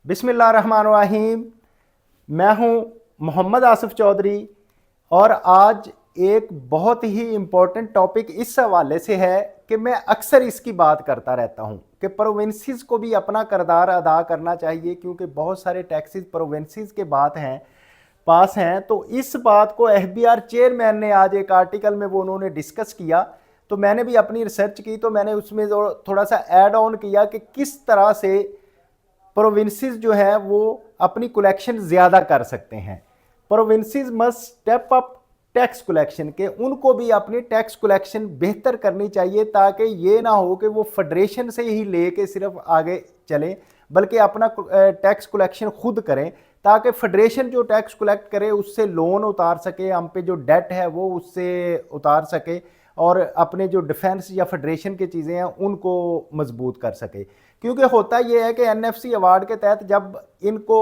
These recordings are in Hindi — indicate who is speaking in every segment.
Speaker 1: बिस्मिल्लाहिर्रहमानिर्रहीम। मैं हूं मोहम्मद आसिफ चौधरी और आज एक बहुत ही इम्पोर्टेंट टॉपिक इस हवाले से है कि मैं अक्सर इसकी बात करता रहता हूं कि प्रोविंसेस को भी अपना किरदार अदा करना चाहिए, क्योंकि बहुत सारे टैक्सेस प्रोविंसेस के पास हैं। तो इस बात को एफबीआर चेयरमैन ने आज एक आर्टिकल में वो उन्होंने डिस्कस किया, तो मैंने भी अपनी रिसर्च की, तो मैंने उसमें थोड़ा सा ऐड ऑन किया कि किस तरह से प्रोविंसेस जो है वो अपनी कलेक्शन ज़्यादा कर सकते हैं। Provinces must step up tax collection के, उनको भी अपनी टैक्स कलेक्शन बेहतर करनी चाहिए, ताकि ये ना हो कि वो फेडरेशन से ही लेके सिर्फ आगे चलें, बल्कि अपना टैक्स कलेक्शन खुद करें, ताकि फेडरेशन जो टैक्स कलेक्ट करे उससे लोन उतार सके, हम पे जो डेट है वो उससे उतार सके और अपने जो डिफेंस या फेडरेशन की चीज़ें हैं उनको मजबूत कर सके। क्योंकि होता यह है कि एनएफसी अवार्ड के तहत जब इनको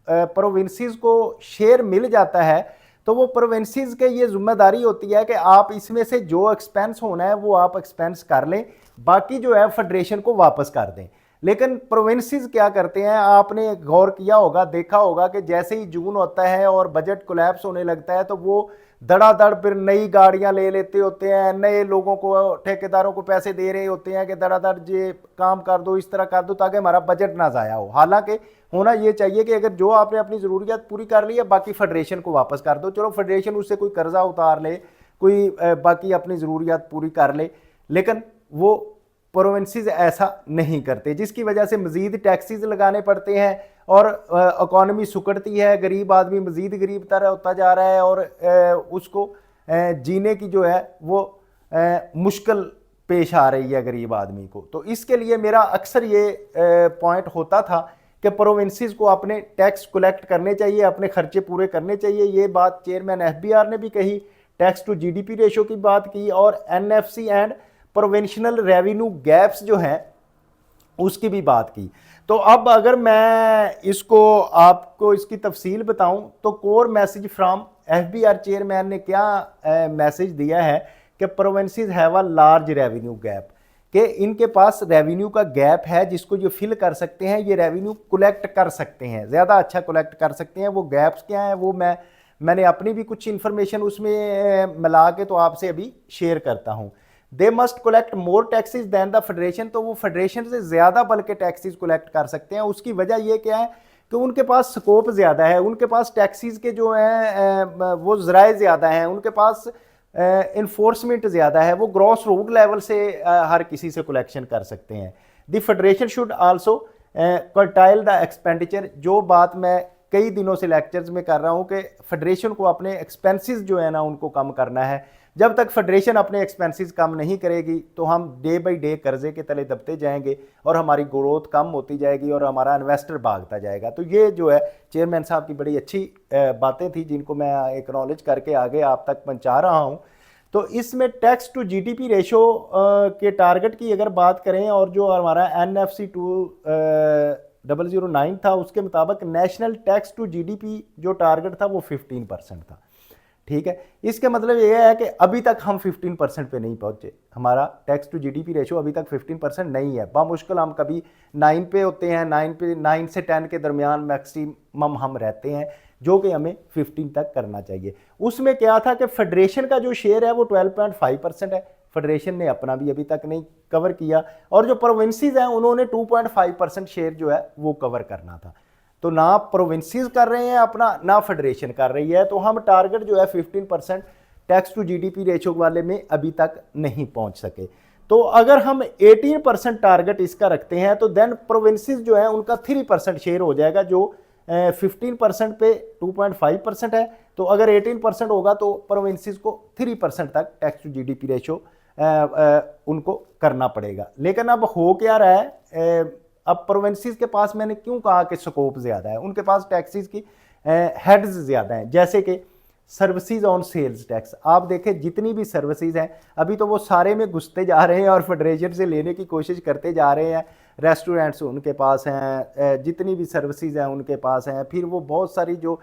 Speaker 1: प्रोविंसेस को शेयर मिल जाता है, तो वो प्रोविंसेस के ये जिम्मेदारी होती है कि आप इसमें से जो एक्सपेंस होना है वो आप एक्सपेंस कर लें, बाकी जो है फेडरेशन को वापस कर दें। लेकिन प्रोविंसेस क्या करते हैं, आपने गौर किया होगा, देखा होगा कि जैसे ही जून होता है और बजट कोलैप्स होने लगता है, तो वो धड़ाधड़ फिर नई गाड़ियां ले लेते होते हैं, नए लोगों को, ठेकेदारों को पैसे दे रहे होते हैं कि धड़ाधड़ ये काम कर दो, इस तरह कर दो ताकि हमारा बजट ना ज़ाया हो। हालांकि होना ये चाहिए कि अगर जो आपने अपनी ज़रूरियात पूरी कर ली है, बाकी फेडरेशन को वापस कर दो। चलो फेडरेशन उससे कोई कर्जा उतार ले, कोई बाकी अपनी ज़रूरियात पूरी कर ले, लेकिन वो प्रोविंसेस ऐसा नहीं करते, जिसकी वजह से मज़ीद टैक्सेस लगाने पड़ते हैं और इकॉनमी सुकड़ती है, गरीब आदमी मज़ीद गरीब तरह होता जा रहा है और उसको जीने की जो है वो मुश्किल पेश आ रही है गरीब आदमी को। तो इसके लिए मेरा अक्सर ये पॉइंट होता था कि प्रोविंसेस को अपने टैक्स कलेक्ट करने चाहिए, अपने खर्चे पूरे करने चाहिए। ये बात चेयरमैन एफबीआर ने भी कही, टैक्स टू जीडीपी रेशो की बात की और NFC and provincial revenue gaps जो हैं उसकी भी बात की। तो अब अगर मैं इसको आपको इसकी तफसील बताऊं, तो core message from FBR chairman ने क्या मैसेज दिया है कि provinces have a large revenue gap, कि इनके पास रेवेन्यू का गैप है जिसको जो फिल कर सकते हैं, ये रेवेन्यू कलेक्ट कर सकते हैं, ज़्यादा अच्छा कलेक्ट कर सकते हैं। वो गैप्स क्या हैं वो मैंने अपनी भी कुछ इन्फॉर्मेशन उसमें मिला के तो आपसे अभी शेयर करता हूँ। They must collect more taxes than the federation, तो वो फेडरेशन से ज़्यादा बल्कि टैक्सेस कलेक्ट कर सकते हैं। उसकी वजह ये क्या है कि उनके पास स्कोप ज़्यादा है, उनके पास टैक्सेस के जो हैं वो ज़राए ज़्यादा हैं, उनके पास इन्फोर्समेंट ज़्यादा है, वो ग्रॉस रूट लेवल से हर किसी से कलेक्शन कर सकते हैं। The federation should also curtail the expenditure, जो बात मैं कई दिनों से लेक्चर्स में कर रहा हूँ कि फेडरेशन को अपने एक्सपेंसेस जो है ना उनको कम करना है। जब तक फेडरेशन अपने एक्सपेंसेस कम नहीं करेगी तो हम डे बाई डे कर्जे के तले दबते जाएंगे और हमारी ग्रोथ कम होती जाएगी और हमारा इन्वेस्टर भागता जाएगा। तो ये जो है चेयरमैन साहब की बड़ी अच्छी बातें थी, जिनको मैं एक्नॉलेज करके आगे आप तक पहुंचा रहा हूं। तो इसमें टैक्स टू जीडीपी रेशो के टारगेट की अगर बात करें, और जो हमारा एनएफसी 2009 था उसके मुताबिक नेशनल टैक्स टू जीडीपी जो टारगेट था वो 15% था। ठीक है, इसके मतलब ये है कि अभी तक हम 15% पे नहीं पहुंचे, हमारा टैक्स टू जीडीपी रेशो अभी तक 15% नहीं है। बामुश्किल हम कभी 9 पे होते हैं, 9 से 10 के दरमियान मैक्सिमम हम रहते हैं, जो कि हमें 15 तक करना चाहिए। उसमें क्या था कि फेडरेशन का जो शेयर है वो 12.5% है, फेडरेशन ने अपना भी अभी तक नहीं कवर किया, और जो प्रोविंसेस हैं उन्होंने 2.5% शेयर जो है वो कवर करना था। तो ना प्रोविंसेस कर रहे हैं अपना, ना फेडरेशन कर रही है, तो हम टारगेट जो है 15% टैक्स टू जीडीपी रेशो वाले में अभी तक नहीं पहुंच सके। तो अगर हम 18% टारगेट इसका रखते हैं तो देन प्रोविंसेस जो है उनका 3% शेयर हो जाएगा, जो 15% पे 2.5% है। तो अगर 18% होगा तो प्रोविंसेस को 3% तक टैक्स टू जीडीपी रेशो उनको करना पड़ेगा। लेकिन अब हो क्या रहा है, अब प्रोविंसेस के पास, मैंने क्यों कहा कि स्कोप ज़्यादा है, उनके पास टैक्सेस की हेड्स ज़्यादा हैं, जैसे कि सर्विसेज ऑन सेल्स टैक्स। आप देखें जितनी भी सर्विसेज हैं अभी तो वो सारे में घुसते जा रहे हैं और फेडरेशन से लेने की कोशिश करते जा रहे हैं। रेस्टोरेंट्स उनके पास हैं, जितनी भी सर्विसेज हैं उनके पास हैं, फिर वो बहुत सारी जो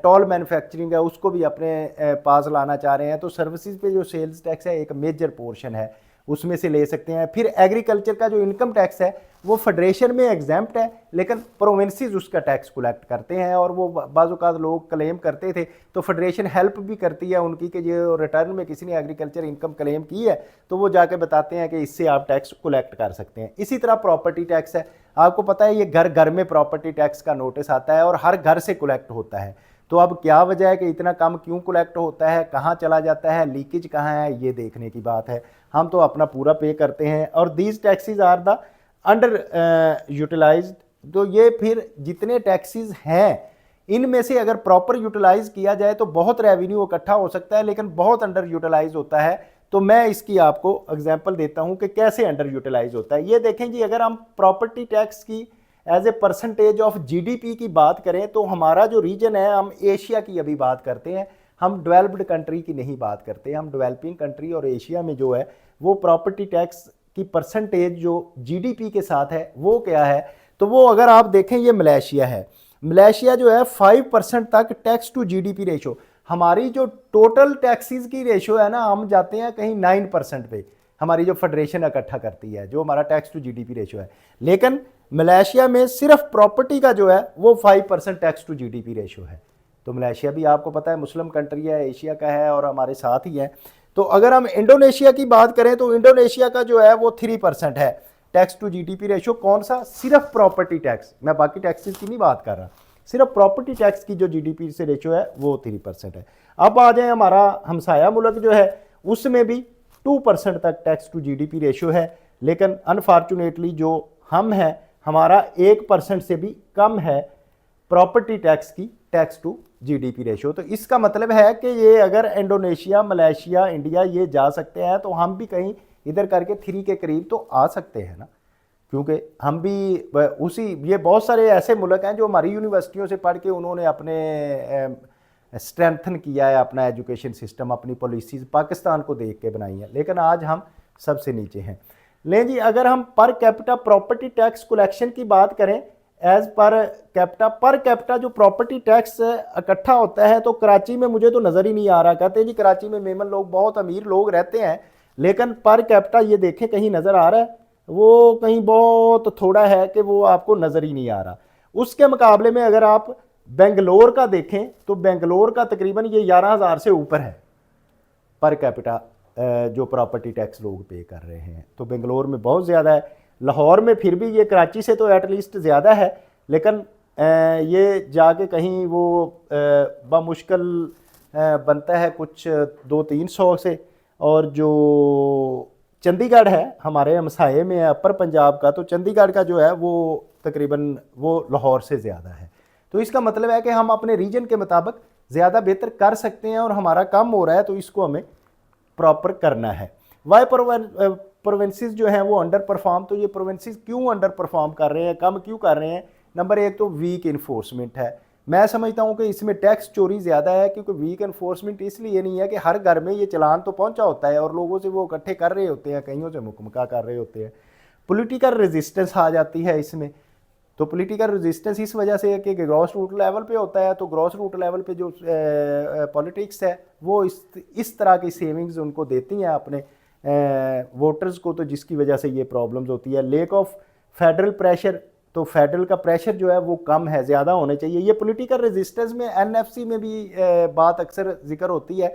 Speaker 1: टॉल मैन्युफैक्चरिंग है उसको भी अपने पास लाना चाह रहे हैं। तो सर्विसेज पे जो सेल्स टैक्स है एक मेजर पोर्शन है, उसमें से ले सकते हैं। फिर एग्रीकल्चर का जो इनकम टैक्स है वो फेडरेशन में एग्जाम्प्ट है, लेकिन प्रोविंसेस उसका टैक्स कलेक्ट करते हैं। और वो बाज़-औक़ात लोग क्लेम करते थे तो फेडरेशन हेल्प भी करती है उनकी कि ये रिटर्न में किसी ने एग्रीकल्चर इनकम क्लेम की है तो वो जाके बताते हैं कि इससे आप टैक्स कलेक्ट कर सकते हैं। इसी तरह प्रॉपर्टी टैक्स है, आपको पता है ये घर घर में प्रॉपर्टी टैक्स का नोटिस आता है और हर घर से कलेक्ट होता है। तो अब क्या वजह है कि इतना कम क्यों कलेक्ट होता है, कहाँ चला जाता है, लीकेज कहाँ है, ये देखने की बात है। हम तो अपना पूरा पे करते हैं और these taxes are the underutilized. तो ये फिर जितने टैक्सेस हैं इनमें से अगर प्रॉपर यूटिलाइज किया जाए तो बहुत रेवेन्यू इकट्ठा हो सकता है, लेकिन बहुत अंडर यूटिलाइज होता है। तो मैं इसकी आपको एग्जांपल देता हूं कि कैसे अंडर यूटिलाइज होता है। ये देखें जी, अगर हम प्रॉपर्टी टैक्स की as a percentage of GDP की बात करें तो हमारा जो रीजन है, हम एशिया की अभी बात करते हैं, हम डेवलप्ड कंट्री की नहीं बात करते, हम डेवलपिंग कंट्री और एशिया में जो है वो प्रॉपर्टी टैक्स की परसेंटेज जो जीडीपी के साथ है वो क्या है। तो वो अगर आप देखें ये मलेशिया है, मलेशिया जो है 5% तक टैक्स टू जीडीपी रेशो। हमारी जो टोटल टैक्सेस की रेशो है ना, हम जाते हैं कहीं 9% पे, हमारी जो फेडरेशन इकट्ठा करती है जो हमारा टैक्स टू जीडीपी रेशो है। लेकिन मलेशिया में सिर्फ प्रॉपर्टी का जो है वो 5% टैक्स टू जीडीपी रेशो है। तो मलेशिया भी आपको पता है मुस्लिम कंट्री है, एशिया का है और हमारे साथ ही है। तो अगर हम इंडोनेशिया की बात करें तो इंडोनेशिया का जो है वो 3% है टैक्स टू जीडीपी रेशो। कौन सा? सिर्फ प्रॉपर्टी टैक्स, मैं बाकी टैक्सेस की नहीं बात कर रहा, सिर्फ प्रॉपर्टी टैक्स की जो जीडीपी से रेशो है वो 3% है। अब आ जाए हमारा हमसाया मुल्क जो है, उसमें भी 2% तक टैक्स टू जीडीपी रेशो है, लेकिन अनफॉर्चुनेटली जो हम हैं हमारा 1% से भी कम है प्रॉपर्टी टैक्स की टैक्स टू जीडीपी रेशो। तो इसका मतलब है कि ये अगर इंडोनेशिया, मलेशिया, इंडिया ये जा सकते हैं तो हम भी कहीं इधर करके 3 के करीब तो आ सकते हैं ना, क्योंकि हम भी उसी, ये बहुत सारे ऐसे मुल्क हैं जो हमारी यूनिवर्सिटियों से पढ़ के उन्होंने अपने स्ट्रेंथन किया है अपना एजुकेशन सिस्टम, अपनी पॉलिसीज़ पाकिस्तान को देख के बनाई है, लेकिन आज हम सबसे नीचे हैं। लें जी, अगर हम per capita property tax collection की बात करें, एज पर कैपिटा जो प्रॉपर्टी टैक्स इकट्ठा होता है, तो कराची में मुझे तो नज़र ही नहीं आ रहा। कहते हैं जी कराची में मेमन लोग, बहुत अमीर लोग रहते हैं, लेकिन पर कैपिटा ये देखें कहीं नज़र आ रहा है? वो कहीं बहुत थोड़ा है कि वो आपको नज़र ही नहीं आ रहा। उसके मुकाबले में अगर आप बेंगलोर का देखें तो बेंगलोर का तकरीबन ये 11,000 से ऊपर है पर कैपिटा जो प्रॉपर्टी टैक्स लोग पे कर रहे हैं। तो बेंगलोर में बहुत ज़्यादा है। लाहौर में फिर भी ये कराची से तो एटलीस्ट ज़्यादा है, लेकिन ये जाके कहीं वो बामुश्किल बनता है कुछ 200-300 से। और जो चंडीगढ़ है हमारे हमसाये में है अपर पंजाब का, तो चंडीगढ़ का जो है वो तकरीबन वो लाहौर से ज़्यादा है। तो इसका मतलब है कि हम अपने रीजन के मुताबिक ज़्यादा बेहतर कर सकते हैं और हमारा कम हो रहा है, तो इसको हमें प्रॉपर करना है। वाई प्रोविंसेस जो हैं वो अंडर परफॉर्म, तो ये प्रोविंसेस क्यों अंडर परफॉर्म कर रहे हैं, कम क्यों कर रहे हैं? नंबर 1 तो वीक इन्फोर्समेंट है। मैं समझता हूँ कि इसमें टैक्स चोरी ज़्यादा है, क्योंकि वीक इन्फोर्समेंट इसलिए नहीं है कि हर घर में ये चलान तो पहुँचा होता है और लोगों से वो इकट्ठे कर रहे होते हैं, कईयों से मुकमका कर रहे होते हैं। पॉलिटिकल रेजिस्टेंस आ जाती है इसमें। तो पॉलिटिकल रेजिस्टेंस इस वजह से है कि ग्रॉस रूट लेवल पे होता है, तो ग्रॉस रूट लेवल पे जो पॉलिटिक्स है वो इस तरह की सेविंग्स उनको देती हैं अपने वोटर्स को, तो जिसकी वजह से ये प्रॉब्लम्स होती है। लेक ऑफ फेडरल प्रेशर, तो फेडरल का प्रेशर जो है वो कम है, ज़्यादा होने चाहिए। ये पॉलिटिकल रेजिस्टेंस में एनएफसी में भी बात अक्सर जिक्र होती है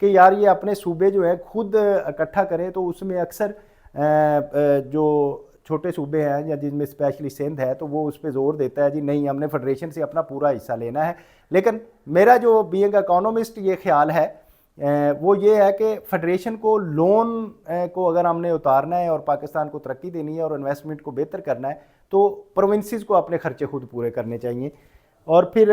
Speaker 1: कि यार ये अपने सूबे जो है खुद इकट्ठा करें, तो उसमें अक्सर जो छोटे सूबे हैं या जिनमें स्पेशली सिंध है, तो वो उस पर जोर देता है जी नहीं, हमने फेडरेशन से अपना पूरा हिस्सा लेना है। लेकिन मेरा जो बीइंग इकोनॉमिस्ट ये ख्याल है वो ये है कि फेडरेशन को लोन को अगर हमने उतारना है और पाकिस्तान को तरक्की देनी है और इन्वेस्टमेंट को बेहतर करना है, तो प्रोविंसेस को अपने खर्चे खुद पूरे करने चाहिए। और फिर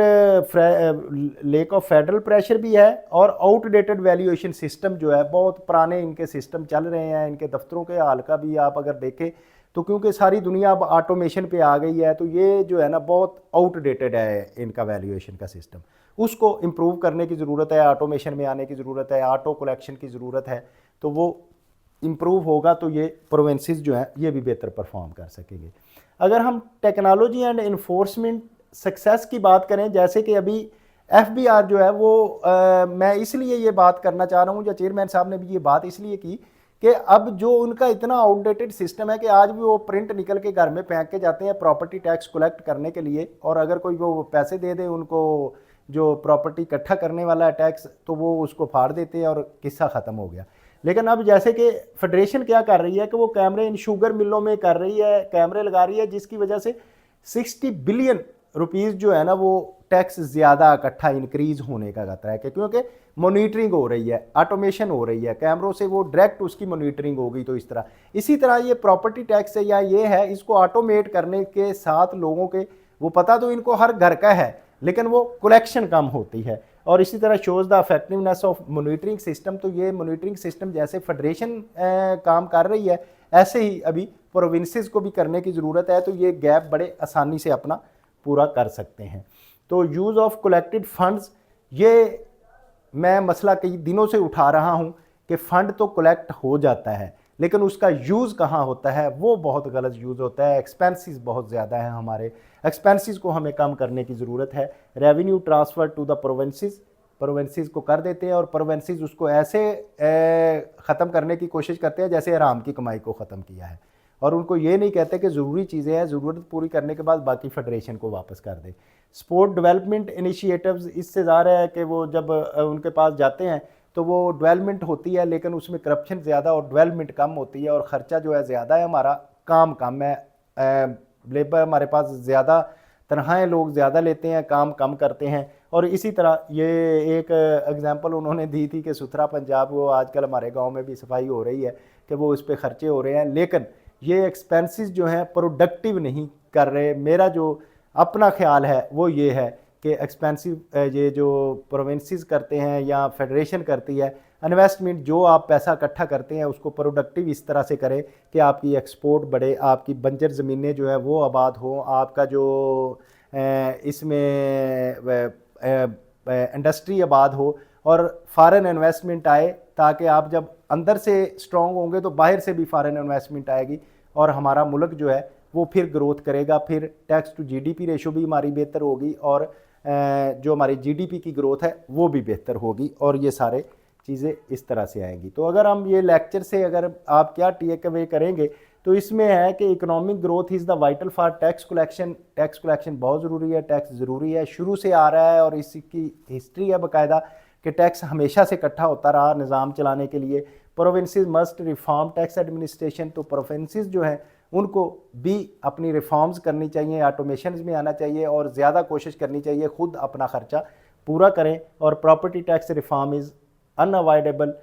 Speaker 1: लेक ऑफ फेडरल प्रेशर भी है, और आउटडेटेड वैल्यूएशन सिस्टम जो है, बहुत पुराने इनके सिस्टम चल रहे हैं। इनके दफ्तरों के हाल का भी आप अगर देखें तो क्योंकि सारी दुनिया अब ऑटोमेशन पे आ गई है, तो ये जो है ना बहुत आउटडेटेड है इनका वैल्यूएशन का सिस्टम। उसको इम्प्रूव करने की ज़रूरत है, ऑटोमेशन में आने की ज़रूरत है, ऑटो कलेक्शन की ज़रूरत है। तो वो इम्प्रूव होगा तो ये प्रोविंसेस जो हैं ये भी बेहतर परफॉर्म कर सकेंगे। अगर हम टेक्नोलॉजी एंड इन्फोर्समेंट सक्सेस की बात करें, जैसे कि अभी FBR जो है वो मैं इसलिए ये बात करना चाह रहा हूँ, या चेयरमैन साहब ने भी ये बात इसलिए की कि अब जो उनका इतना आउटडेटेड सिस्टम है कि आज भी वो प्रिंट निकल के घर में फेंक के जाते हैं प्रॉपर्टी टैक्स कलेक्ट करने के लिए, और अगर कोई वो पैसे दे दे उनको जो प्रॉपर्टी इकट्ठा करने वाला है टैक्स, तो वो उसको फाड़ देते हैं और किस्सा ख़त्म हो गया। लेकिन अब जैसे कि फेडरेशन क्या कर रही है कि वो कैमरे इन शुगर मिलों में कर रही है, कैमरे लगा रही है, जिसकी वजह से 60 बिलियन रुपीस जो है ना वो टैक्स ज़्यादा इकट्ठा इंक्रीज होने का खतरा है, क्योंकि मॉनिटरिंग हो रही है, ऑटोमेशन हो रही है, कैमरों से वो डायरेक्ट उसकी मॉनिटरिंग होगी। तो इस तरह इसी तरह ये प्रॉपर्टी टैक्स है या ये है, इसको ऑटोमेट करने के साथ लोगों के वो पता तो इनको हर घर का है, लेकिन वो कलेक्शन कम होती है। और इसी तरह shows the effectiveness of monitoring system. तो ये मॉनिटरिंग सिस्टम जैसे फेडरेशन काम कर रही है, ऐसे ही अभी प्रोविंसेस को भी करने की ज़रूरत है। तो ये गैप बड़े आसानी से अपना पूरा कर सकते हैं। तो यूज़ ऑफ कलेक्टेड फंड्स, ये मैं मसला कई दिनों से उठा रहा हूं कि फ़ंड तो कलेक्ट हो जाता है, लेकिन उसका यूज़ कहाँ होता है वो बहुत गलत यूज़ होता है। एक्सपेंसेस बहुत ज़्यादा है, हमारे एक्सपेंसेस को हमें कम करने की ज़रूरत है। Revenue transfer to the provinces को कर देते हैं, और प्रोविंसेस उसको ऐसे ख़त्म करने की कोशिश करते हैं जैसे हराम की कमाई को ख़त्म किया है, और उनको ये नहीं कहते कि ज़रूरी चीज़ें हैं, ज़रूरत पूरी करने के बाद बाकी फेडरेशन को वापस कर दे। स्पोर्ट डेवलपमेंट इनिशिएटिव्स, इससे ज़्यादा है कि वो जब उनके पास जाते हैं तो वो डेवलपमेंट होती है, लेकिन उसमें करप्शन ज़्यादा और डेवलपमेंट कम होती है, और ख़र्चा जो है ज़्यादा है, हमारा काम कम है, लेबर हमारे पास ज़्यादा, तनख्वाहें लोग ज़्यादा लेते हैं, काम कम करते हैं। और इसी तरह ये एक एग्जांपल उन्होंने दी थी कि सुथरा पंजाब, वो आजकल हमारे गांव में भी सफाई हो रही है कि वो इस पर खर्चे हो रहे हैं, लेकिन ये एक्सपेंसेस जो हैं प्रोडक्टिव नहीं कर रहे। मेरा जो अपना ख्याल है वो ये है कि एक्सपेंसिव ये जो प्रोविंसेस करते हैं या फेडरेशन करती है, इन्वेस्टमेंट जो आप पैसा इकट्ठा करते हैं उसको प्रोडक्टिव इस तरह से करें कि आपकी एक्सपोर्ट बढ़े, आपकी बंजर ज़मीनें जो है वो आबाद हों, आपका जो इसमें इंडस्ट्री आबाद हो, और फॉरेन इन्वेस्टमेंट आए, ताकि आप जब अंदर से स्ट्रॉन्ग होंगे तो बाहर से भी फॉरेन इन्वेस्टमेंट आएगी, और हमारा मुल्क जो है वो फिर ग्रोथ करेगा, फिर टैक्स टू जीडीपी रेशो भी हमारी बेहतर होगी, और जो हमारी जीडीपी की ग्रोथ है वो भी बेहतर होगी, और ये सारे चीज़ें इस तरह से आएंगी। तो अगर हम ये लेक्चर से अगर आप क्या टेक अवे करेंगे तो इसमें है कि economic growth is the vital for tax collection. Tax collection बहुत ज़रूरी है, टैक्स ज़रूरी है, शुरू से आ रहा है, और इसकी हिस्ट्री है बाकायदा कि टैक्स हमेशा से इकट्ठा होता रहा निज़ाम चलाने के लिए। Provinces must reform tax administration. तो प्रोविंसेस जो हैं उनको भी अपनी रिफॉर्म्स करनी चाहिए, ऑटोमेशन में आना चाहिए, और ज़्यादा कोशिश करनी चाहिए खुद अपना ख़र्चा पूरा करें। और property tax reform is unavoidable.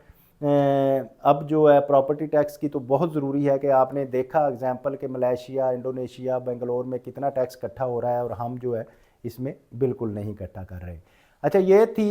Speaker 1: अब जो है प्रॉपर्टी टैक्स की तो बहुत ज़रूरी है कि आपने देखा एग्जांपल कि मलेशिया, इंडोनेशिया, बेंगलोर में कितना टैक्स इकट्ठा हो रहा है, और हम जो है इसमें बिल्कुल नहीं इकट्ठा कर रहे। अच्छा, ये थी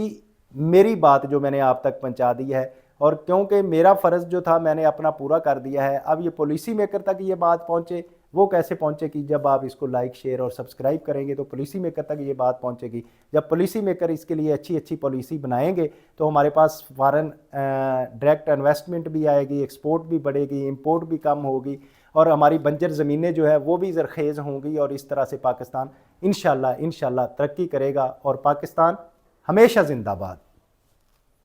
Speaker 1: मेरी बात जो मैंने आप तक पहुंचा दी है, और क्योंकि मेरा फ़र्ज़ जो था मैंने अपना पूरा कर दिया है। अब ये पॉलिसी मेकर तक ये बात पहुंचे, वो कैसे पहुंचे कि जब आप इसको लाइक, शेयर और सब्सक्राइब करेंगे तो पॉलिसी मेकर तक ये बात पहुंचेगी। जब पॉलिसी मेकर इसके लिए अच्छी अच्छी पॉलिसी बनाएंगे तो हमारे पास फॉरेन डायरेक्ट इन्वेस्टमेंट भी आएगी, एक्सपोर्ट भी बढ़ेगी, इंपोर्ट भी कम होगी, और हमारी बंजर ज़मीनें जो है वो भी ज़रखेज़ होंगी, और इस तरह से पाकिस्तान इंशाल्लाह तरक्की करेगा, और पाकिस्तान हमेशा जिंदाबाद।